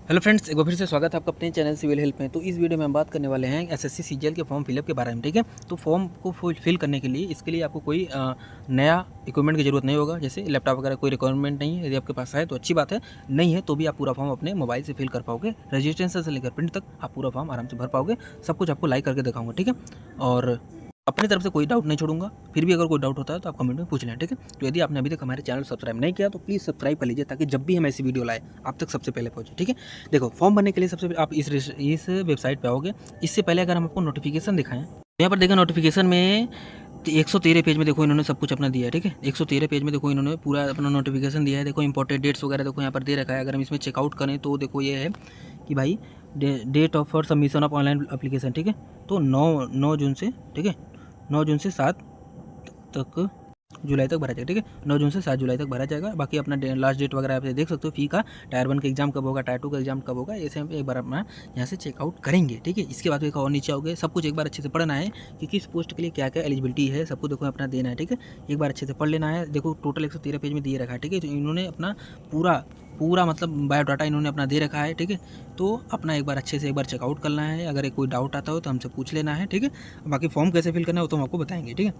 Hello friends, एक बार फिर से स्वागत है आपका अपने चैनल सिविल हेल्प में। तो इस वीडियो में हम बात करने वाले हैं एसएससी सीजीएल के फॉर्म फिलअप के बारे में। ठीक है, तो फॉर्म को फिल करने के लिए इसके लिए आपको कोई नया इक्विपमेंट की ज़रूरत नहीं होगा, जैसे लैपटॉप वगैरह कोई रिक्वायरमेंट नहीं है। यदि आपके पास है तो अच्छी बात है, नहीं है तो भी आप पूरा फॉर्म अपने मोबाइल से फिल कर पाओगे। रजिस्ट्रेशन से लेकर प्रिंट तक आप पूरा फॉर्म आराम से भर पाओगे। सब कुछ आपको लाइक करके दिखाऊंगा। ठीक है, और अपनी तरफ से कोई डाउट नहीं छोड़ूंगा। फिर भी अगर कोई डाउट होता है तो आप कमेंट में पूछ लें। ठीक है, तो यदि आपने अभी तक हमारे चैनल सब्सक्राइब नहीं किया तो प्लीज़ सब्सक्राइब कर लीजिए, ताकि जब भी हम ऐसी वीडियो लाए आप तक सबसे पहले पहुंचे। ठीक है, देखो फॉर्म भरने के लिए सबसे पहले आप इस वेबसाइट पे आओगे। इससे पहले अगर हम आपको नोटिफिकेशन दिखाएं, यहाँ पर देखा नोटिफिकेशन में 113 पेज में देखो इन्होंने सब कुछ अपना दिया है। ठीक है, 113 पेज में देखो इन्होंने पूरा अपना नोटिफिकेशन दिया है। देखो इंपॉर्टेंट डेट्स वगैरह देखो यहाँ पर दे रखा है। अगर हम इसमें चेकआउट करें तो देखो ये है कि भाई date of for submission of online application. ठीक है, तो 9 जून से, ठीक है, 9 जून से 7 तक जुलाई तक भरा जाएगा। ठीक है, 9 जून से 7 जुलाई तक भरा जाएगा। बाकी अपना लास्ट डेट वगैरह आप देख सकते हो। फी का टायर 1 का एग्जाम कब होगा, टायर 2 का एग्जाम कब होगा, ऐसे हम एक बार अपना यहाँ से चेकआउट करेंगे। ठीक है, इसके बाद एक और नीचे आओगे, सब कुछ एक बार अच्छे से पढ़ना है कि किस पोस्ट के लिए क्या क्या एलिजिबिलिटी है, सबको देखो अपना देना है। ठीक है, एक बार अच्छे से पढ़ लेना है। देखो टोटल 113 पेज में दिए रखा है। ठीक है, तो इन्होंने अपना पूरा मतलब बायोडाटा इन्होंने अपना दे रखा है। ठीक है, तो अपना एक बार अच्छे से एक बार चेकआउट करना है। अगर कोई डाउट आता हो तो हमसे पूछ लेना है। ठीक है, बाकी फॉर्म कैसे फिल करना है वो तो हम आपको बताएंगे। ठीक है,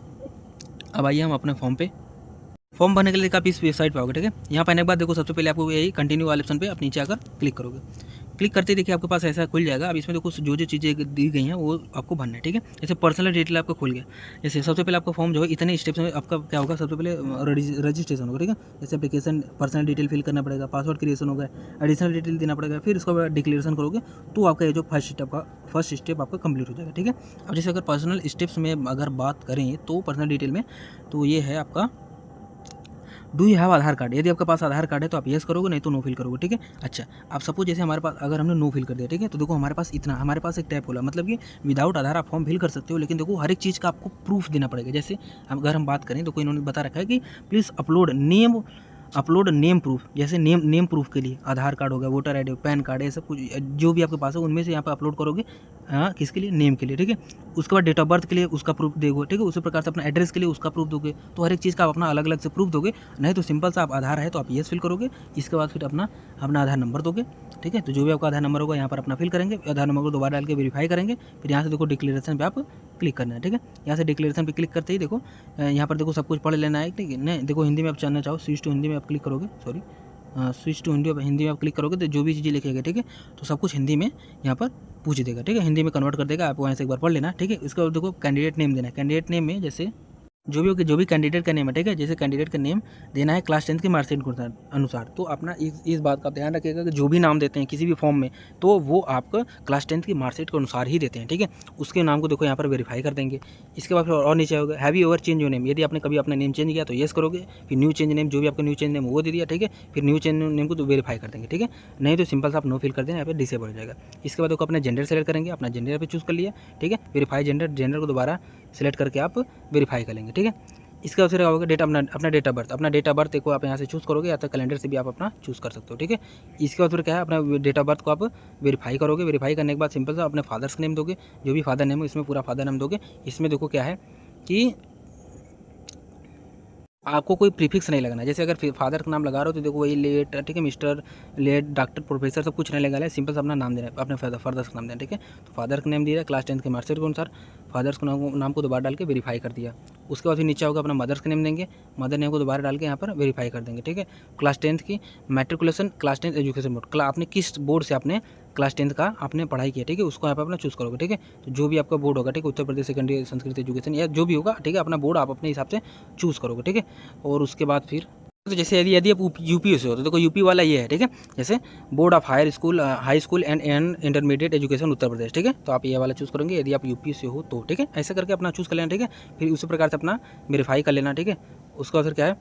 अब आइए हम अपने फॉर्म भरने के लिए आप इस वेबसाइट पे आओगे। ठीक है, यहाँ पर आने के बाद देखो सबसे पहले आपको यही कंटिन्यू वाले ऑप्शन पे आप नीचे आकर क्लिक करोगे। क्लिक करते ही देखिए आपके पास ऐसा खुल जाएगा। अब इसमें देखो जो चीज़ें दी गई हैं वो आपको भरना है। ठीक है, जैसे पर्सनल डिटेल आपका खुल गया। जैसे सबसे पहले आपका फॉर्म जो है इतने स्टेप्स में आपका क्या होगा, सबसे पहले रजिस्ट्रेशन होगा। ठीक है, जैसे एप्लीकेशन पर्सनल डिटेल फिल करना पड़ेगा, पासवर्ड क्रिएशन होगा, एडिशनल डिटेल देना पड़ेगा, फिर उसके बाद डिक्लेरेशन करोगे तो आपका ये जो फर्स्ट स्टेप आपका कंप्लीट हो जाएगा। ठीक है, अब जैसे अगर पर्सनल स्टेप्स में अगर बात करें तो पर्सनल डिटेल में तो ये है आपका do you have Aadhaar card. यदि आपके पास आधार कार्ड है तो आप येस करोगे, नहीं तो नो फिल करोगे। ठीक है, अच्छा आप सपोज जैसे हमारे पास अगर हमने नो फिल कर दिया, ठीक है, तो देखो हमारे पास हमारे पास एक टैब खोला, मतलब कि विदाउट आधार आप फॉर्म फिल कर सकते हो, लेकिन देखो हर एक चीज़ का आपको प्रूफ देना पड़ेगा। जैसे अगर हम बात करें तो कोई इन्होंने बता रखा है कि प्लीज़ अपलोड नेम प्रूफ। जैसे नेम प्रूफ के लिए आधार कार्ड हो गया, वोटर आईडी, पैन कार्ड, ये सब कुछ जो भी आपके पास है उनमें से यहाँ पर अपलोड करोगे। हाँ, किसके लिए, नेम के लिए। ठीक है, उसके बाद डेट ऑफ बर्थ के लिए उसका प्रूफ दोगे। ठीक है, उसी प्रकार से अपना एड्रेस के लिए उसका प्रूफ दोगे। तो हर एक चीज़ का आप अपना अलग अलग से प्रूफ दोगे। नहीं तो सिंपल सा आप आधार है तो आप येस फिल करोगे। इसके बाद फिर अपना आधार नंबर दोगे। ठीक है, तो जो भी आपका आधार नंबर होगा यहाँ पर अपना फिल करेंगे, आधार नंबर को दोबारा डाल के वेरीफाई करेंगे। फिर यहाँ से देखो डिक्लेरेशन पे आप क्लिक करना है। ठीक है, यहाँ से डिक्लेरेशन पे क्लिक करते ही देखो यहाँ पर देखो सब कुछ पढ़ लेना है। ठीक है, नहीं देखो हिंदी में आप जानना चाहो, स्विच टू हिंदी में आप क्लिक करोगे, सॉरी स्विच टू हिंदी में आप क्लिक करोगे तो जो भी चीज़ें लिखेगा, ठीक है, तो सब कुछ हिंदी में यहाँ पर पूछ देगा। ठीक है, हिंदी में कन्वर्ट कर देगा, आप वहाँ से एक बार पढ़ लेना। ठीक है, इसके बाद देखो कैंडिडेट नेम देना है। कैंडिडेट नेम में जैसे जो भी कैंडिडेट का नेम है, ठीक है, जैसे कैंडिडेट का नेम देना है क्लास 10 की मार्कशीट के अनुसार। तो अपना इस बात का ध्यान रखिएगा कि जो भी नाम देते हैं किसी भी फॉर्म में तो वो आपका क्लास 10 की मार्कशीट के अनुसार ही देते हैं। ठीक है, उसके नाम को देखो यहाँ पर वेरीफाई कर देंगे। इसके बाद फिर और नीचे होगा have you ever change your name. यदि आपने कभी अपना नेम चेंज किया तो येस करोगे। फिर न्यू चेंज नेम, जो भी आपका न्यू चेंज नेम वो दे दिया। ठीक है, फिर न्यू चेंज नेम को तो वेरीफाई कर देंगे। ठीक है, नहीं तो सिंपल सा आप नो फिल कर देना, यहाँ पर डिसेबल हो जाएगा। इसके बाद देखो अपना जेंडर सेलेक्ट करेंगे, अपना जेंडर पे चूज़ कर लिया। ठीक है, वेरीफाई जेंडर को दोबारा सेलेक्ट करके आप वेरीफाई कर लेंगे। ठीक है, इसके बाद फिर होगा अपना डेट ऑफ बर्थ को आप यहाँ से चूज़ करोगे, या तो कैलेंडर से भी आप अपना चूज़ कर सकते हो। ठीक है, इसके बाद फिर क्या है, अपना डेट ऑफ बर्थ को आप वेरीफाई करोगे। वेरीफाई करने के बाद सिंपल सा अपने फादर्स का नेम दोगे, जो भी फादर नेम है इसमें पूरा फादर नेम दोगे। इसमें देखो क्या है कि आपको कोई प्रीफिक्स नहीं लगाना है। जैसे अगर फादर का नाम लगा रहे हो तो देखो वही लेट, ठीक है, मिस्टर, लेट, डॉक्टर, प्रोफेसर सब कुछ नहीं लगा है। सिंपल सा अपना नाम देना है, अपने फादर्स का नाम देना। ठीक है, तो फादर का नेम दिया क्लास 10 के मार्कशीट के अनुसार, फादर्स को नाम को दोबारा डाल के वेरीफाई कर दिया। उसके बाद फिर नीचे होगा अपना मदर्स का नेम देंगे, मदर नेम को दोबारा डाल के यहाँ पर वेरीफाई कर देंगे। ठीक है, क्लास 10 की मैट्रिकुलेशन, क्लास 10 एजुकेशन बोर्ड, आपने किस बोर्ड से आपने क्लास 10 का आपने पढ़ाई किया। ठीक है, उसको यहाँ पर अपना चूज़ करोगे। ठीक है, तो जो भी आपका बोर्ड होगा, ठीक है, उत्तर प्रदेश सेकेंडरी संस्कृत एजुकेशन या जो भी होगा, ठीक है, अपना बोर्ड आप अपने हिसाब से चूज़ करोगे। ठीक है, और उसके बाद फिर तो जैसे यदि आप यूपी से हो तो देखो यूपी वाला ये है। ठीक है, जैसे board of high school and intermediate education Uttar Pradesh. ठीक है, तो आप ये वाला चूज़ करेंगे यदि आप यूपी से हो तो। ठीक है, ऐसा करके अपना चूज़ कर लेना। ठीक है, फिर उसी प्रकार से अपना वेरीफाई कर लेना। ठीक है, उसका फिर क्या है,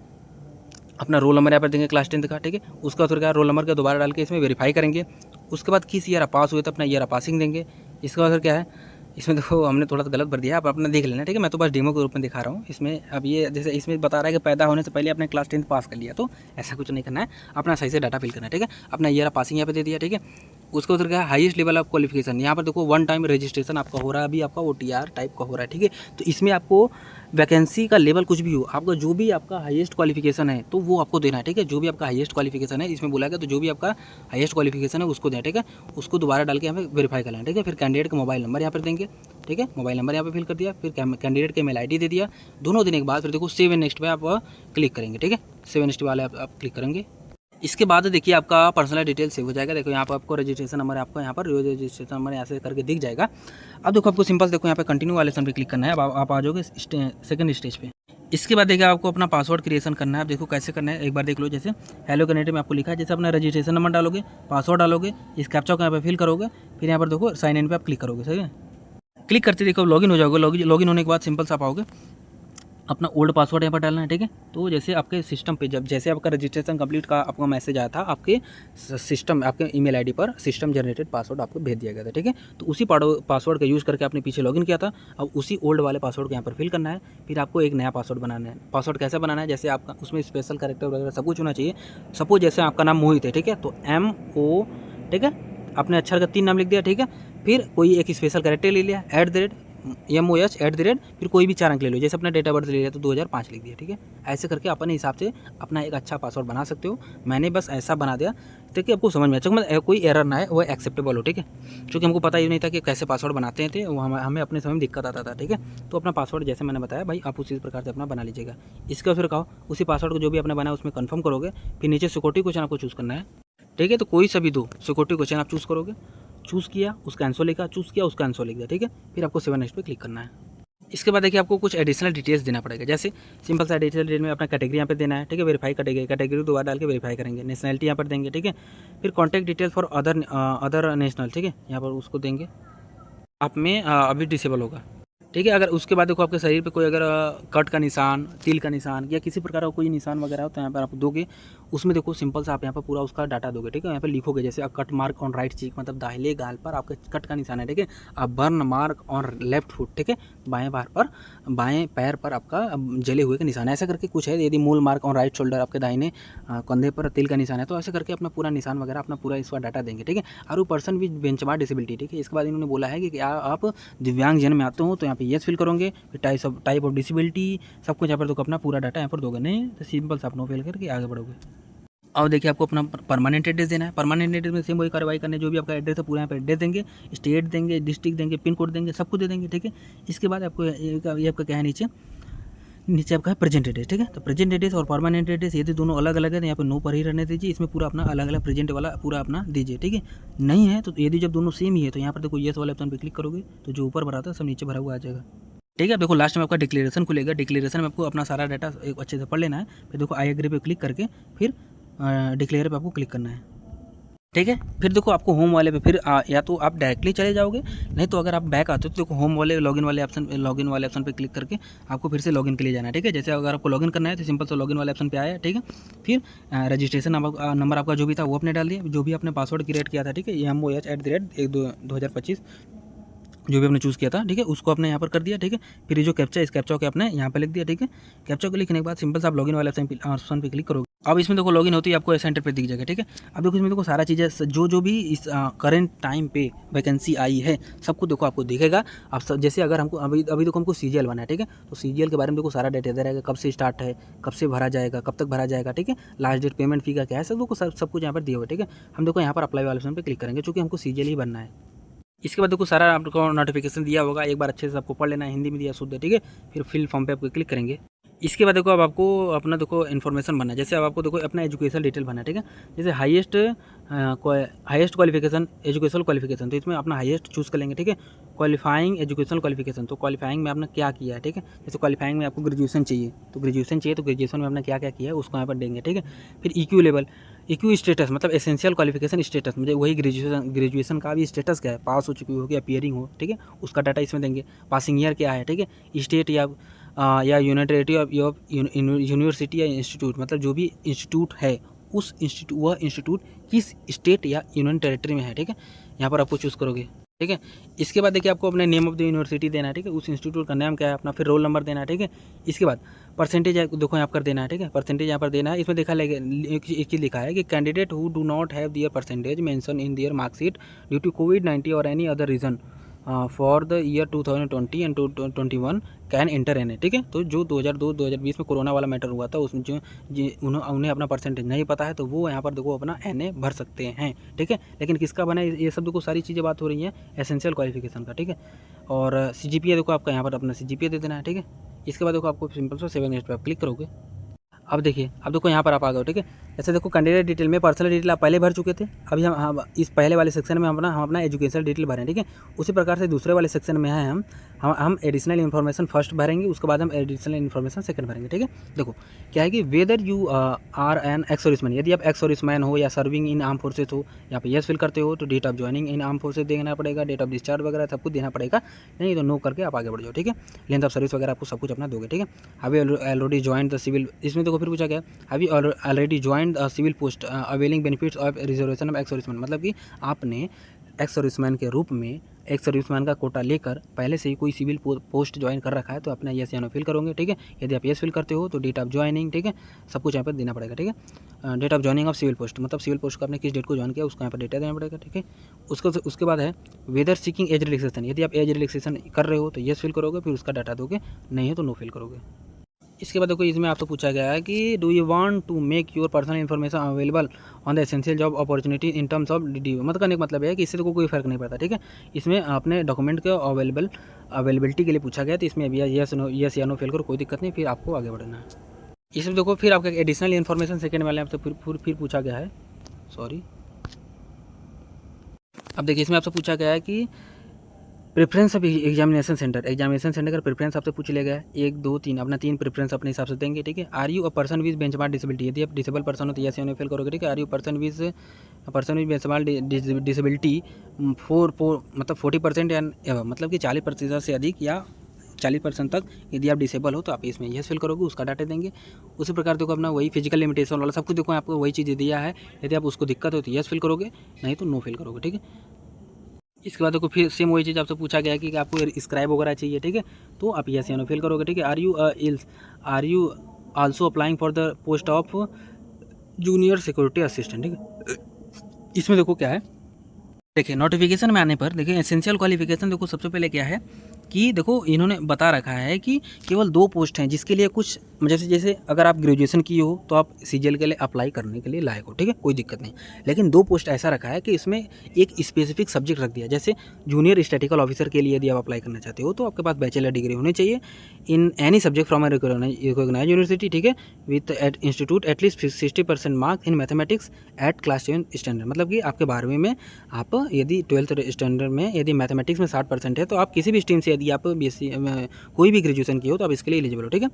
अपना रोल नंबर यहाँ पर देंगे क्लास 10 का। ठीक है, उसका फिर क्या, रोल नंबर का दोबारा डाल के इसमें वेरीफाई करेंगे। उसके बाद किस ईयर आप पास हुए तो अपना ईयर पासिंग देंगे। इसके बाद फिर क्या है, इसमें देखो हमने थोड़ा सा गलत भर दिया, आप अपना देख लेना। ठीक है, मैं तो बस डेमो के रूप में दिखा रहा हूँ। इसमें अब ये जैसे इसमें बता रहा है कि पैदा होने से पहले आपने क्लास 10 पास कर लिया, तो ऐसा कुछ नहीं करना है, अपना सही से डाटा फिल करना है। ठीक है, अपना ईयर पासिंग यहाँ पे दे दिया। ठीक है, उसके उधर क्या है हाईएस्ट लेवल ऑफ क्वालिफिकेशन, यहाँ पर देखो वन टाइम रजिस्ट्रेशन आपका हो रहा है, अभी आपका OTR टाइप का हो रहा है, ठीक है। तो इसमें आपको वैकेंसी का लेवल कुछ भी हो, आपका जो भी आपका हाईएस्ट क्वालिफिकेशन है तो वो आपको देना है, ठीक है। जो भी आपका हाईएस्ट क्वालिफिकेशन है इसमें बोला गया, तो जो भी आपका हाईएस्ट क्वालिफिकेशन है उसको दें, ठीक है। उसको दोबारा डाल के यहाँ पे वेरीफाई कर लेना, ठीक है। फिर कैंडिडेट का मोबाइल नंबर यहाँ पर देंगे, ठीक है। मोबाइल नंबर यहाँ पे फिल कर दिया, फिर कैंडिडेट का email ID दे दिया। दोनों देने के बाद फिर देखो सेव एंड नेक्स्ट पे आप क्लिक करेंगे, ठीक है। सेव एंड नेक्स्ट वाले आप क्लिक करेंगे। इसके बाद देखिए आपका पर्सनल डिटेल सेव हो जाएगा। देखो यहाँ पर आपको रजिस्ट्रेशन नंबर आपको यहाँ पर रजिस्ट्रेशन नंबर यहाँ से करके दिख जाएगा। अब देखो आपको सिंपल देखो यहाँ पे कंटिन्यू वाले ऑप्शन पे क्लिक करना है। अब आप आ जाओगे सेकंड स्टेज पे। इसके बाद देखिए आपको अपना पासवर्ड क्रिएशन करना है। आप देखो कैसे करना है, एक बार देख लो। जैसे हेलो कैंडिडेट में आपको लिखा है, जैसे अपना रजिस्ट्रेशन नंबर डालोगे, पासवर्ड डालोगे, इस कैप्चा को यहाँ पे फिल करोगे, फिर यहाँ पर देखो साइन इन पे आप क्लिक करोगे, सही है। क्लिक करते देखो लॉगिन हो जाओगे। लॉगिन होने के बाद सिंपल सा आप आओगे, अपना ओल्ड पासवर्ड यहाँ पर डालना है, ठीक है। तो जैसे आपके सिस्टम पे जब जैसे आपका रजिस्ट्रेशन कंप्लीट का आपका मैसेज आया था, आपके सिस्टम आपके ईमेल आईडी पर सिस्टम जनरेटेड पासवर्ड आपको भेज दिया गया था, ठीक है। तो उसी पासवर्ड का यूज़ करके आपने पीछे लॉगिन किया था। अब उसी ओल्ड वाले पासवर्ड को यहाँ पर फिल करना है। फिर आपको एक नया पासवर्ड बनाना है। पासवर्ड कैसे बनाना है, जैसे आपका उसमें स्पेशल कैरेक्टर वगैरह सब कुछ होना चाहिए। सपोज जैसे आपका नाम मोहित है, ठीक है, तो MO, ठीक है, आपने अक्षर का 3 नाम लिख दिया, ठीक है। फिर कोई एक स्पेशल कैरेक्टर ले लिया, @ फिर कोई भी 4 अंक ले लो। जैसे अपना डेट ऑफ बर्थ ले लिया तो 2005 लिख दिया, ठीक है। ऐसे करके अपने हिसाब से अपना एक अच्छा पासवर्ड बना सकते हो। मैंने बस ऐसा बना दिया ताकि आपको समझ में अच्छा कोई एरर ना है, वो एक्सेप्टेबल हो, ठीक है। क्योंकि हमको पता ही नहीं था कि कैसे पासवर्ड बनाते थे, वो हमें अपने समय में दिक्कत आता था, ठीक है। तो अपना पासवर्ड जैसे मैंने बताया भाई, आप उसी प्रकार से अपना बना लीजिएगा। इसके बाद फिर कहो उसी पासवर्ड को जो भी आपने बनाया उसमें कन्फर्म करोगे। फिर नीचे सिक्योरिटी क्वेश्चन आपको चूज़ करना है, ठीक है। तो कोई सा भी 2 सिक्योरिटी क्वेश्चन आप चूज़ करोगे। चूज़ किया, उसका आंसर लिखा, चूज़ किया, उसका आंसर लिख दिया, ठीक है। फिर आपको सेव नेक्स्ट पे क्लिक करना है। इसके बाद देखिए आपको कुछ एडिशनल डिटेल्स देना पड़ेगा। जैसे सिंपल सा एडिशनल डिटेल में अपना कैटेगरी यहाँ पे देना है, ठीक है। वेरीफाई कैटेगरी दोबारा डाल के वेरीफाई करेंगे। नेशनलिटी यहाँ पर देंगे, ठीक है। फिर contact details for other national, ठीक है, यहाँ पर उसको देंगे। आप में अभी डिसेबल होगा, ठीक है। अगर उसके बाद देखो आपके शरीर पे कोई अगर कट का निशान, तिल का निशान या किसी प्रकार का कोई निशान वगैरह हो तो यहाँ पर आप दोगे। उसमें देखो सिंपल सा आप यहाँ पर पूरा उसका डाटा दोगे, ठीक है। यहाँ पर लिखोगे जैसे कट मार्क ऑन राइट चीक, मतलब दाहिने गाल पर आपके कट का निशान है, ठीक है। अब burn mark on left foot, ठीक है, बाएं पैर पर आपका जले हुए का निशान है, ऐसा करके कुछ है। यदि मूल मार्क ऑन राइट शोल्डर, आपके दाहिने कंधे पर तिल का निशान है, तो ऐसे करके अपना पूरा निशान वगैरह अपना पूरा इसका डाटा देंगे, ठीक है। और वो पर्सन विद बेंचमार्क डिसेबिलिटी, ठीक है। इसके बाद इन्होंने बोला है कि आप दिव्यांग जन में आते हो तो यहाँ पे येस फिल करोगे। फिर टाइप ऑफ डिसेबिलिटी सब कुछ यहाँ पर तो अपना पूरा डाटा यहाँ पर दोगे, नहीं तो सिंपल सा अपना फिल करके आगे बढ़ोगे। अब देखिए आपको अपना परमानेंट एड्रेस देना है। परमानेंट एड्रेस में सेम वही कार्रवाई करने, जो भी आपका एड्रेस है पूरा यहाँ पर एड्रेस देंगे, स्टेट देंगे, डिस्ट्रिक्ट देंगे, पिन कोड देंगे, सब कुछ दे देंगे, ठीक है। इसके बाद आपको ये आपका क्या है, नीचे आपका है प्रेजेंट एड्रेस, ठीक है। तो प्रेजेंट एड्रेस और परमानेंट एड्रेस यदि दोनों अलग अलग है तो यहाँ पर नो पर ही रहने दीजिए। इसमें पूरा अपना अलग अलग प्रेजेंट वाला पूरा अपना दीजिए, ठीक है। नहीं है तो यदि जब दोनों सेम ही है तो यहाँ पर देखो येस वाले ऑप्शन पर क्लिक करोगे तो जो ऊपर भरा था सब नीचे भरा हुआ आ जाएगा, ठीक है। देखो लास्ट में आपका डिक्लेरेशन खुलेगा। डिक्लेरेशन में आपको अपना सारा डाटा एक अच्छे से पढ़ लेना है। फिर देखो आई एग्री पे क्लिक करके फिर डिक्लेयर पे आपको क्लिक करना है, ठीक है। फिर देखो आपको होम वाले पे फिर या तो आप डायरेक्टली चले जाओगे, नहीं तो अगर आप बैक आते हो तो देखो होम वाले लॉगिन वाले ऑप्शन पे क्लिक करके आपको फिर से लॉगिन के लिए जाना है, ठीक है। जैसे अगर आपको लॉगिन करना है तो सिंपल से लॉगिन वाले ऑप्शन पे आया, ठीक है। फिर रजिस्ट्रेशन नंबर आपका जो भी था वो आपने डाल दिया, जो भी आपने पासवर्ड क्रिएट किया था, ठीक है। MOH@2025 जो भी आपने चूज़ किया था, ठीक है, उसको आपने यहाँ पर कर दिया, ठीक है। फिर ये जो कैप्चा इस कैप्चा को आपने यहाँ पे लिख दिया, ठीक है। कैप्चा को लिखने के बाद सिंपल से आप लॉगिन वाले ऑप्शन पे क्लिक करोगे। अब इसमें देखो लॉगिन होती है आपको सेंटर पे दिख जाएगा, ठीक है। अब देखो इसमें देखो सारा चीज़ें जो भी इस करंट टाइम पे वैकेंसी आई है सबको देखो आपको दिखेगा। अब जैसे अगर हमको अभी देखो हमको CGL बना है, ठीक है। तो CGL के बारे में देखो सारा डेटा दे रहेगा, कब से स्टार्ट है, कब से भरा जाएगा, कब तक भरा जाएगा, ठीक है। लास्ट डेट, पेमेंट फी का क्या है, सब कुछ यहाँ पर दिया हुआ है, ठीक है। हम देखो यहाँ पर अप्लाई वाले ऑप्शन पे क्लिक करेंगे क्योंकि हमको CGL ही बनना है। इसके बाद देखो सारा आपको नोटिफिकेशन दिया होगा, एक बार अच्छे से आपको पढ़ लेना है, हिंदी में दिया शुद्ध, ठीक है। फिर फिल फॉर्म पे आपको क्लिक करेंगे। इसके बाद देखो अब आपको अपना देखो इन्फॉर्मेशन भरना है। जैसे अब आपको देखो अपना एजुकेशन डिटेल भरना है, ठीक है। जैसे हाईएस्ट क्वालिफिकेशन, एजुकेशनल क्वालिफिकेशन, तो इसमें अपना हाईएस्ट चूज़ कर लेंगे, ठीक है। क्वालिफाइंग एजुकेशनल क्वालिफिकेशन, तो क्वालिफाइंग में आपने क्या किया है, ठीक है। जैसे क्वालिफाइंग में आपको ग्रेजुएशन चाहिए तो ग्रेजुएशन में आपने क्या क्या किया है उसको यहाँ पर देंगे, ठीक है। फिर EQ लेवल, EQ स्टेटस मतलब एसेंशियल क्वालिफिकेशन स्टेटस, मुझे वही ग्रेजुएशन का भी स्टेटस क्या है, पास हो चुकी हो कि अपीयरिंग हो, ठीक है, उसका डाटा इसमें देंगे। पासिंग ईयर क्या है, ठीक है। स्टेट या यूनियन टेरिटरी ऑफ यूनिवर्सिटी या इंस्टीट्यूट, मतलब जो भी इंस्टीट्यूट है वह इंस्टीट्यूट किस स्टेट या यूनियन टेरिटरी में है, ठीक है। यहाँ पर आपको चूज़ करोगे। ठीक है। इसके बाद देखिए आपको अपने नेम ऑफ द यूनिवर्सिटी देना है, ठीक है, उस इंस्टीट्यूट का नाम क्या है अपना, फिर रोल नंबर देना है, ठीक है। इसके बाद परसेंटेज देखो यहाँ पर देना है, ठीक है, परसेंटेज यहाँ पर देना है। इसमें देखा एक चीज़ लिखा है कि candidate who do not have their percentage mention in their marksheet due to कोविड-19 और any other reason for the year 2020 and 2021 can enter N A, ठीक है। तो जो 2020 में कोरोना वाला मैटर हुआ था उसमें जो उन्हें अपना परसेंटेज नहीं पता है तो वो यहाँ पर देखो अपना एन ए भर सकते हैं, ठीक है। लेकिन किसका बना है ये सब देखो सारी चीज़ें बात हो रही हैं एसेंशियल क्वालिफिकेशन का, ठीक है। और CGPA देखो आपका यहाँ पर अपना CGPA दे देना है, ठीक है। इसके बाद देखो आपको सिंपल सा सेव नेक्स्ट पे आप क्लिक करोगे। अब देखिए, अब देखो यहाँ पर आप आ गए हो, ठीक है। ऐसे देखो कैंडिडेट डिटेल में पर्सनल डिटेल आप पहले भर चुके थे, अभी हम इस पहले वाले सेक्शन में हम अपना एजुकेशनल डिटेल भरें, ठीक है। उसी प्रकार से दूसरे वाले सेक्शन में है हम एडिशनल इन्फॉर्मेशन फर्स्ट भरेंगे, उसके बाद हम एडिशनल इन्फॉर्मेशन सेकंड भरेंगे, ठीक है। देखो क्या है कि whether you are an ex serviceman, यदि आप एक्स सर्विसमैन हो या सर्विंग इन आर्म फोर्सेस हो, यहाँ पे यस फिल करते हो तो date of joining in arm forces देना पड़ेगा, डेट ऑफ डिस्चार्ज वगैरह सब कुछ देना पड़ेगा, नहीं तो नो करके आप आगे बढ़ जाओ, ठीक है। लेंथ ऑफ सर्विस वगैरह आपको सब कुछ अपना दोगे, ठीक है। Have already join the civil, इसमें देखो फिर पूछा गया have you already joined civil post availing benefits of reservation of ex serviceman, मतलब कि आपने एक्स सर्विसमैन के रूप में एक्स सर्विसमैन का कोटा लेकर पहले से ही कोई सिविल पोस्ट ज्वाइन कर रखा है तो अपना यस या नो फिल करोगे, ठीक है। यदि आप यस फिल करते हो तो डेट ऑफ ज्वाइनिंग, ठीक है, सब कुछ यहाँ पर देना पड़ेगा, ठीक है। Date of joining of civil post, मतलब सिविल पोस्ट का आपने किस डेट को ज्वाइन किया उसका यहाँ पर डेटा देना पड़ेगा, ठीक है। उसके बाद है वेदर सीकिंग एज रिलैक्सेशन, यदि आप एज रिलैक्सेशन कर रहे हो तो यस फिल करोगे, फिर उसका डाटा दोगे, नहीं है तो नो फिल करोगे। इसके बाद देखो इसमें आपसे पूछा गया है कि do you want to make your personal information available on the essential job opportunity in terms of DDU, मतलब करने का मतलब है कि इससे तो कोई फर्क नहीं पड़ता, ठीक है। इसमें अपने डॉक्यूमेंट के अवेलेबिलिटी के लिए पूछा गया तो इसमें यस या नो फिल करो, कोई दिक्कत नहीं, फिर आपको आगे बढ़ना है। इसमें देखो फिर आपका एडिशनल इन्फॉर्मेशन सेकेंड वाले आपसे फिर पूछा गया है, सॉरी। अब देखिए इसमें आपसे पूछा गया है कि प्रेफरेंस ऑफ एग्जामिनेशन सेंटर का प्रेफरेंस आपसे पूछ लिया गया है, 1 2 3 अपना 3 प्रेफरेंस अपने हिसाब से देंगे, ठीक है। Are you a person with benchmark disability, यदि आप डिसेबल पर्सन हो तो यस या नो फिल करोगे, ठीक है। Are you person with benchmark disability मतलब 40% या मतलब कि 40% से अधिक या 40% तक यदि आप डिसेबल हो तो आप इसमें यस फिल करोगे, उसका डाटा देंगे। उसी प्रकार देखो अपना वही फिजिकल लिमिटेशन वाला सब कुछ देखो आपको वही चीज़ दिया है, यदि आप उसको दिक्कत हो तो यस फिल करोगे, नहीं तो नो फिल करोगे, ठीक है। इसके बाद देखो फिर सेम वही चीज़ आपसे पूछा गया कि आपको स्क्राइब वगैरह चाहिए, ठीक है, तो आप यस या नो फिल करोगे, ठीक है। Are you also applying for the post of junior security assistant, ठीक है। इसमें देखो क्या है, देखिए नोटिफिकेशन में आने पर देखिए एसेंशियल क्वालिफिकेशन देखो सबसे पहले क्या है कि देखो इन्होंने बता रखा है कि केवल 2 पोस्ट हैं जिसके लिए कुछ जैसे अगर आप ग्रेजुएशन किए हो तो आप CGL के लिए अप्लाई करने के लिए लायक हो, ठीक है, कोई दिक्कत नहीं। लेकिन 2 पोस्ट ऐसा रखा है कि इसमें एक स्पेसिफिक सब्जेक्ट रख दिया, जैसे जूनियर स्टैटिकल ऑफिसर के लिए यदि आप अप्लाई करना चाहते हो तो आपके पास बैचलर डिग्री होनी चाहिए in any subject from recognise university, ठीक है, with institute at least 60% marks in mathematics at class 10 standard, मतलब कि आपके 12वीं में आप यदि 12th स्टैंडर्ड में यदि मैथमेटिक्स में 60% है तो आप किसी भी स्ट्रीम से यदि आप BSc कोई भी ग्रेजुएशन की हो तो आप इसके लिए एलिजिबल हो, ठीक है।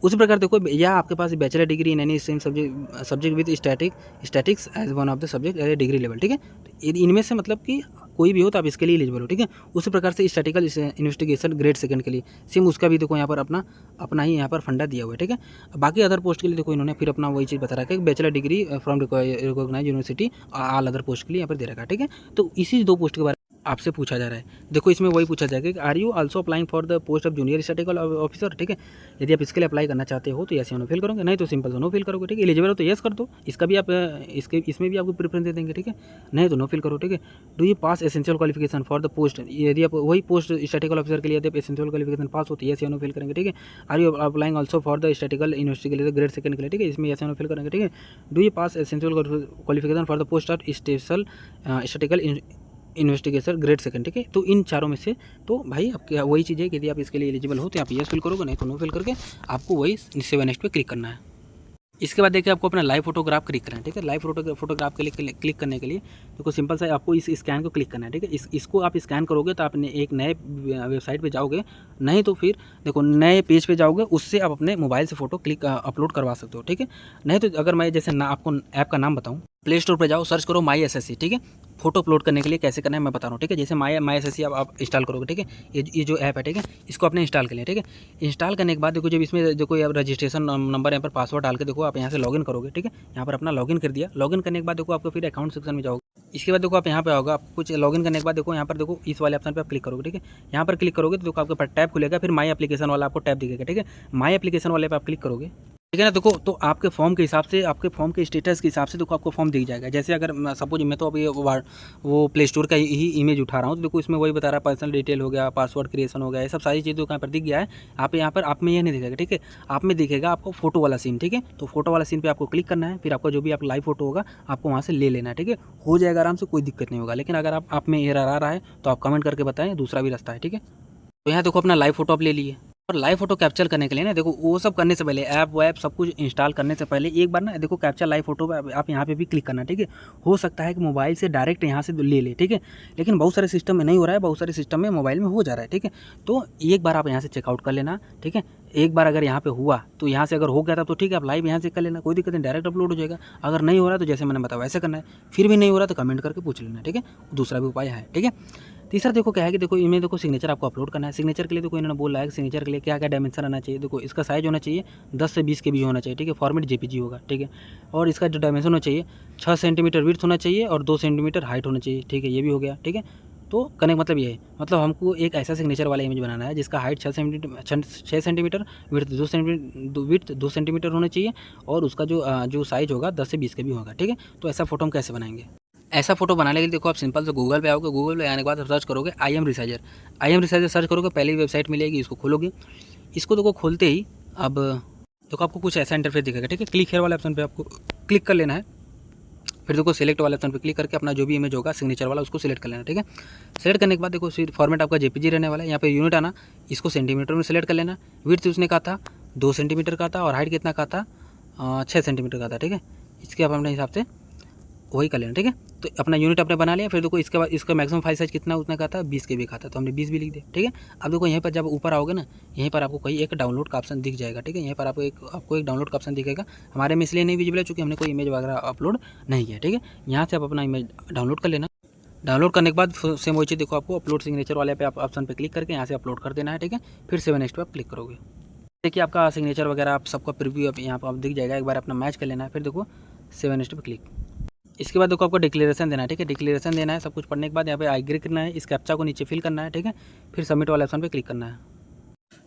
उसी प्रकार देखो या आपके पास bachelor degree in any same subject with statics as one of the subject as a degree level, ठीक है। तो इनमें से मतलब कि कोई भी हो तो आप इसके लिए एलिजिबल हो, ठीक है। उसी प्रकार से स्टैटिकल इन्वेस्टिगेशन ग्रेड 2 के लिए सेम उसका भी देखो यहाँ पर अपना ही यहाँ पर फंडा दिया हुआ है, ठीक है। बाकी अदर पोस्ट के लिए देखो इन्होंने फिर अपना वही चीज़ बता रखा है कि bachelor degree from recognise university all other post के लिए यहाँ पर दे रखा है, ठीक है। तो इसी 2 पोस्ट के बारे में आपसे पूछा जा रहा है। देखो इसमें वही पूछा जाएगा कि are you also applying for the post of junior statical officer, ठीक है। यदि आप इसके लिए अप्लाई करना चाहते हो तो यस या नो फिल करोगे, नहीं तो सिंपल नो फिल करोगे, ठीक है। एलिजिबल हो तो यस कर दो, इसका भी आप इसमें भी आपको प्रेफरेंस दे देंगे, ठीक है, नहीं तो नो फिल करो, ठीक है। Do you pass essential qualification for the post, यदि आप वही पोस्ट स्टैटिकल ऑफिसर के लिए यदि आप एसेंशियल क्वालिफिकेशन पास हो तो यस या नो फिल करेंगे, ठीक है। Are you applying also for the statical university के लिए ग्रेड 2 के लिए, ठीक है, इसमें यस या नो फिल करेंगे, ठीक है। Do you pass essential qualification for the post of statistical investigation grade 2, ठीक है। तो इन चारों में से तो भाई आपके वही चीज़ है कि यदि आप इसके लिए एलिजिबल हो तो आप यस फिल करोगे, नहीं तो नो फिल करके आपको वही सेव नेक्स्ट पे क्लिक करना है। इसके बाद देखिए आपको अपना लाइव फोटोग्राफ क्लिक करना है, ठीक है। लाइव फोटोग्राफ के लिए क्लिक करने के लिए देखो सिंपल सा आपको इस स्कैन को क्लिक करना है, ठीक है। इसको आप स्कैन करोगे तो आप एक नए वेबसाइट पे जाओगे, नहीं तो फिर देखो नए पेज पे जाओगे, उससे आप अपने मोबाइल से फ़ोटो अपलोड करवा सकते हो, ठीक है। नहीं तो अगर मैं जैसे आपको ऐप का नाम बताऊँ, प्ले स्टोर पर जाओ, सर्च करो माई SSC, ठीक है। फोटो अपलोड करने के लिए कैसे करना है मैं बता रहा हूँ, ठीक है। जैसे माई SSC आप इंस्टॉल करोगे, ठीक है, ये जो ऐप है, ठीक है, इसको आपने इंस्टॉल कर लिया, ठीक है। इंस्टॉल करने के बाद देखो जब इसमें देखो आप रजिस्ट्रेशन नंबर यहाँ पर पासवर्ड डाल के देखो आप यहाँ से लॉगिन करोगे, ठीक है। यहाँ पर अपना लॉगिन कर दिया, लॉगिन करने के बाद देखो आपको फिर अकाउंट सेक्शन में जाओगे, इसके बाद देखो आप यहाँ पे आओगे, आप कुछ लॉगिन करने के बाद देखो यहाँ पर देखो इस वाले ऑप्शन पे आप क्लिक करोगे, ठीक है। यहाँ पर क्लिक करोगे तो देखो आपके पास टैब खुलेगा, फिर माई एप्लीकेशन वाला आपको टैब दिखेगा, ठीक है। माई एप्लीकेशन वाले पे आप क्लिक करोगे, ठीक है ना। देखो तो आपके फॉर्म के हिसाब से, आपके फॉर्म के स्टेटस के हिसाब से देखो आपको फॉर्म दिख जाएगा। जैसे अगर सपोज मैं तो अभी वो प्ले स्टोर का ही इमेज उठा रहा हूँ, तो देखो इसमें वही बता रहा है, पर्सनल डिटेल हो गया, पासवर्ड क्रिएशन हो गया, ये सब सारी चीज़ें यहाँ पर दिख गया है। आप यहाँ पर आप में ये नहीं दिखेगा, ठीक है। आप में दिखेगा आपको फोटो वाला सीन, ठीक है। तो फोटो वाला सीन पे आपको क्लिक करना है, फिर आपका जो भी आप लाइव फोटो होगा आपको वहाँ से ले लेना है, ठीक है। हो जाएगा आराम से, कोई दिक्कत नहीं होगा। लेकिन अगर आप में एरर आ रहा है तो आप कमेंट करके बताएं, दूसरा भी रास्ता है, ठीक है। तो यहाँ देखो अपना लाइव फोटो आप ले लिए, और लाइव फोटो कैप्चर करने के लिए ना देखो वो सब करने से पहले ऐप वैप सब कुछ इंस्टॉल करने से पहले एक बार ना देखो कैप्चर लाइव फोटो पे आप यहाँ पे भी क्लिक करना, ठीक है। हो सकता है कि मोबाइल से डायरेक्ट यहाँ से ले ले, ठीक है। लेकिन बहुत सारे सिस्टम में नहीं हो रहा है, बहुत सारे सिस्टम में मोबाइल में हो जा रहा है, ठीक है। तो एक बार आप यहाँ से चेकआउट कर लेना, ठीक है। एक बार अगर यहाँ पे हुआ तो यहाँ से अगर हो गया था तो ठीक है, आप लाइव यहाँ से कर लेना, कोई दिक्कत नहीं, डायरेक्ट अपलोड हो जाएगा। अगर नहीं हो रहा तो जैसे मैंने बताया वैसे करना है, फिर भी नहीं हो रहा तो कमेंट करके पूछ लेना, ठीक है। दूसरा भी उपाय है, ठीक है। तीसरा देखो क्या है कि देखो इनमें देखो सिग्नेचर आपको अपलोड करना है। सिग्नेचर के लिए देखो इन्होंने बोला है कि सिग्नेचर के लिए क्या क्या डायमेंशन आना चाहिए। देखो इसका साइज होना चाहिए 10 से 20 KB होना चाहिए, ठीक है। फॉर्मेट JPG होगा, ठीक है। और इसका जो डायमेंशन होना चाहिए 6 सेंटीमीटर विड्थ होना चाहिए और 2 सेंटीमीटर हाइट होना चाहिए, ठीक है। ये भी हो गया, ठीक है। तो कहने का मतलब ये है, मतलब हमको एक ऐसा सिग्नेचर वाला इमेज बनाना है जिसका हाइट 6 सेंटीमीटर, विड्थ 2 सेंटीमीटर होना चाहिए, और उसका जो साइज होगा 10 से 20 KB होगा, ठीक है। तो ऐसा फोटो हम कैसे बनाएंगे? ऐसा फोटो बनाने के लिए देखो आप सिंपल से गूगल पे आओगे, गूगल पे आने के बाद सर्च करोगे IM रिसाइजर सर्च करोगे, पहली वेबसाइट मिलेगी, इसको खोलोगे। इसको देखो खोलते ही अब देखो आपको कुछ ऐसा इंटरफेस दिखेगा, ठीक है। क्लिक हेयर वाले ऑप्शन पे आपको क्लिक कर लेना है, फिर देखो सेलेक्ट वाले ऑप्शन पे क्लिक करके अपना जो भी इमेज होगा सिग्नेचर वाला उसको सिलेक्ट कर लेना, ठीक है। सेलेक्ट करने के बाद देखो फॉर्मेट आपका JPG रहने वाला है। यहाँ पे यूनिट आना, इसको सेंटीमीटर में सेलेक्ट कर लेना। विड्थ उसने कहा था 2 सेंटीमीटर का था, और हाइट कितना का था 6 सेंटीमीटर का था, ठीक है। इसके आप अपने हिसाब से वही कर लेना, ठीक है। तो अपना यूनिट आपने बना लिया। फिर देखो इसके बाद इसका मैक्सिमम फाइल साइज कितना उतना का था 20 KB का था, तो हमने 20 भी लिख दिया, ठीक है। अब देखो यहीं पर जब ऊपर आओगे ना, यहीं पर आपको कहीं एक डाउनलोड का ऑप्शन दिख जाएगा, ठीक है। यहीं पर आपको एक डाउनलोड का ऑप्शन दिखेगा। हमारे में इसलिए नहीं विजिबल है क्योंकि हमने कोई इमेज वगैरह अपलोड नहीं किया, ठीक है। यहाँ से आप अपना इमेज डाउनलोड कर लेना। डाउनलोड करने के बाद सेम वही चीज़ देखो आपको अपलोड सिग्नेचर वाले पे आप ऑप्शन पे क्लिक करके यहाँ से अपलोड कर देना है, ठीक है। फिर 7 नेक्स्ट पे आप क्लिक करोगे, देखिए आपका सिग्नेचर वगैरह आप सबका प्रीव्यू अब यहाँ पर आप दिख जाएगा। एक बार अपना मैच कर लेना है, फिर देखो 7 नेक्स्ट पे क्लिक। इसके बाद देखो आपको डिक्लेरेशन देना है, ठीक है। डिक्लेरेशन देना है, सब कुछ पढ़ने के बाद यहाँ पे एग्री करना है, इस कैप्चा को नीचे फिल करना है, ठीक है। फिर सबमिट वाले ऑप्शन पे क्लिक करना है,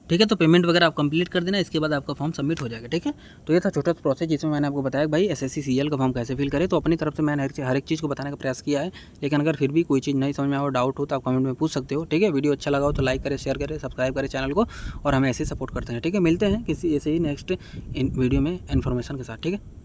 ठीक है। तो पेमेंट वगैरह आप कंप्लीट कर देना, इसके बाद आपका फॉर्म सबमिट हो जाएगा, ठीक है। तो ये था छोटा सा प्रोसेस जिसमें मैंने आपको बताया भाई SSC CGL का फॉर्म कैसे फिल करें। तो अपनी तरफ से मैंने हर एक चीज़ को बताने का प्रयास किया है, लेकिन अगर फिर भी कोई चीज़ नहीं समझ में आए, डाउट हो तो आप कमेंट में पूछ सकते हो, ठीक है। वीडियो अच्छा लगा हो तो लाइक करें, शेयर करें, सब्सक्राइब करें चैनल को, और हमें ऐसे सपोर्ट करते हैं, ठीक है। मिलते हैं किसी ऐसे ही नेक्स्ट वीडियो में इन्फॉर्मेशन के साथ, ठीक है।